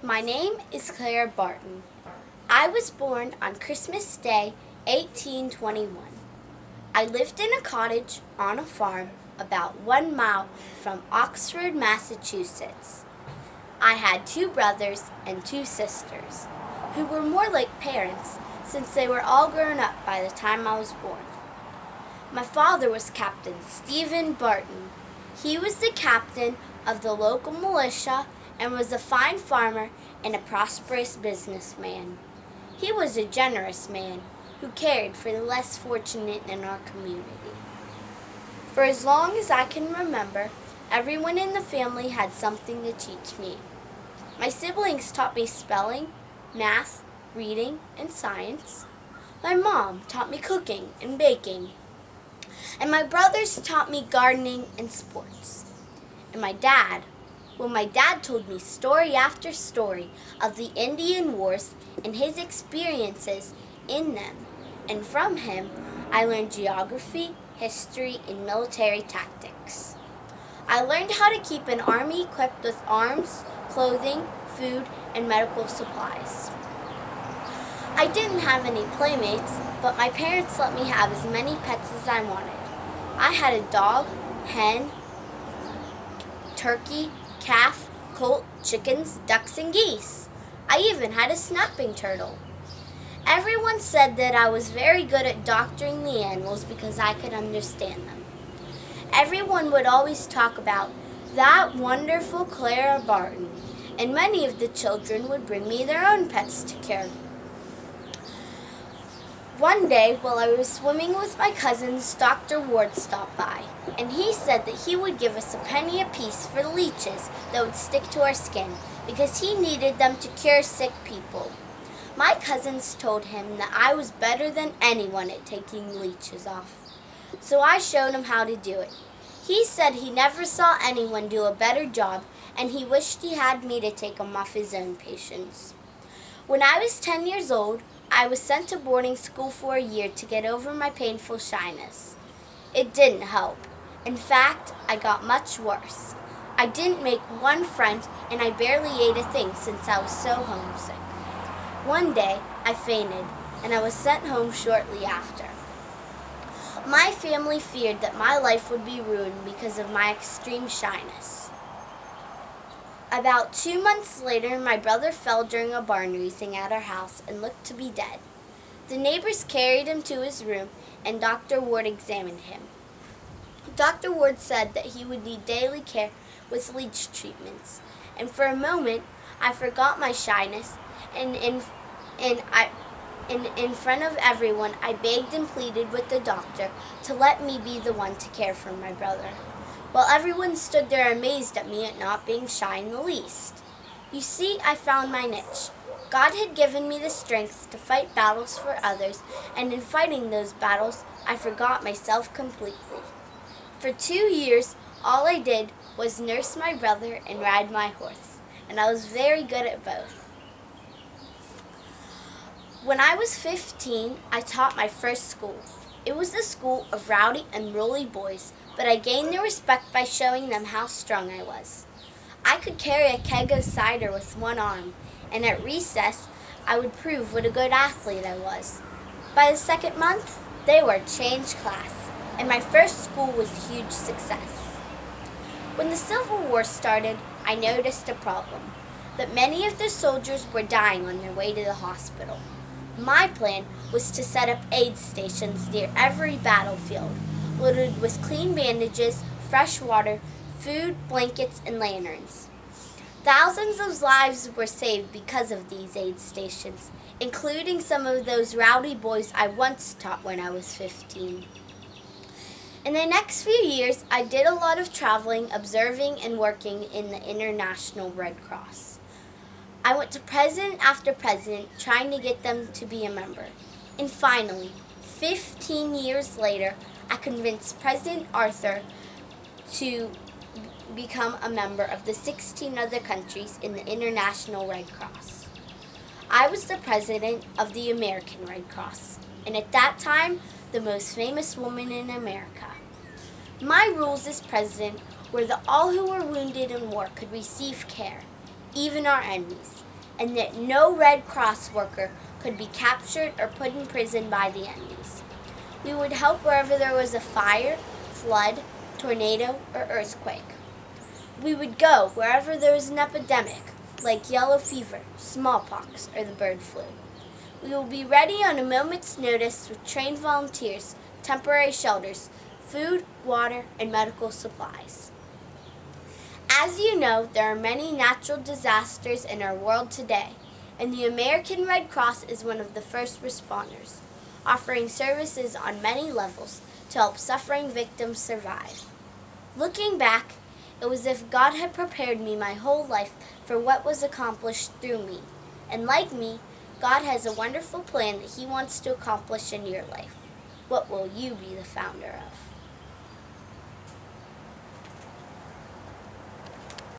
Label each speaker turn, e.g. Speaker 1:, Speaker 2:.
Speaker 1: My name is Clara Barton. I was born on Christmas Day, 1821. I lived in a cottage on a farm about 1 mile from Oxford, Massachusetts. I had 2 brothers and 2 sisters, who were more like parents since they were all grown up by the time I was born. My father was Captain Stephen Barton. He was the captain of the local militia and was a fine farmer and a prosperous businessman. He was a generous man who cared for the less fortunate in our community. For as long as I can remember, everyone in the family had something to teach me. My siblings taught me spelling, math, reading, and science. My mom taught me cooking and baking. And my brothers taught me gardening and sports. And my dad told me story after story of the Indian Wars and his experiences in them. And from him, I learned geography, history, and military tactics. I learned how to keep an army equipped with arms, clothing, food, and medical supplies. I didn't have any playmates, but my parents let me have as many pets as I wanted. I had a dog, hen, turkey, calf, colt, chickens, ducks, and geese. I even had a snapping turtle. Everyone said that I was very good at doctoring the animals because I could understand them. Everyone would always talk about that wonderful Clara Barton, and many of the children would bring me their own pets to care. One day, while I was swimming with my cousins, Dr. Ward stopped by, and he said that he would give us a penny apiece for the leeches that would stick to our skin, because he needed them to cure sick people. My cousins told him that I was better than anyone at taking leeches off, so I showed him how to do it. He said he never saw anyone do a better job, and he wished he had me to take them off his own patients. When I was 10 years old, I was sent to boarding school for a year to get over my painful shyness. It didn't help. In fact, I got much worse. I didn't make one friend, and I barely ate a thing since I was so homesick. One day, I fainted, and I was sent home shortly after. My family feared that my life would be ruined because of my extreme shyness. About 2 months later, my brother fell during a barn raising at our house and looked to be dead. The neighbors carried him to his room, and Dr. Ward examined him. Dr. Ward said that he would need daily care with leech treatments, and for a moment, I forgot my shyness, and in front of everyone, I begged and pleaded with the doctor to let me be the one to care for my brother, while everyone stood there amazed at me at not being shy in the least. You see, I found my niche. God had given me the strength to fight battles for others, and in fighting those battles, I forgot myself completely. For 2 years, all I did was nurse my brother and ride my horse, and I was very good at both. When I was 15, I taught my first school. It was a school of rowdy, unruly boys, but I gained their respect by showing them how strong I was. I could carry a keg of cider with one arm, and at recess, I would prove what a good athlete I was. By the second month, they were a changed class, and my first school was a huge success. When the Civil War started, I noticed a problem, that many of the soldiers were dying on their way to the hospital. My plan was to set up aid stations near every battlefield, loaded with clean bandages, fresh water, food, blankets, and lanterns. Thousands of lives were saved because of these aid stations, including some of those rowdy boys I once taught when I was 15. In the next few years, I did a lot of traveling, observing, and working in the International Red Cross. I went to president after president trying to get them to be a member. And finally, 15 years later, I convinced President Arthur to become a member of the 16 other countries in the International Red Cross. I was the president of the American Red Cross, and at that time, the most famous woman in America. My rules as president were that all who were wounded in war could receive care, even our enemies, and that no Red Cross worker could be captured or put in prison by the enemies. We would help wherever there was a fire, flood, tornado, or earthquake. We would go wherever there was an epidemic, like yellow fever, smallpox, or the bird flu. We will be ready on a moment's notice with trained volunteers, temporary shelters, food, water, and medical supplies. As you know, there are many natural disasters in our world today, and the American Red Cross is one of the first responders, offering services on many levels to help suffering victims survive. Looking back, it was as if God had prepared me my whole life for what was accomplished through me. And like me, God has a wonderful plan that He wants to accomplish in your life. What will you be the founder of?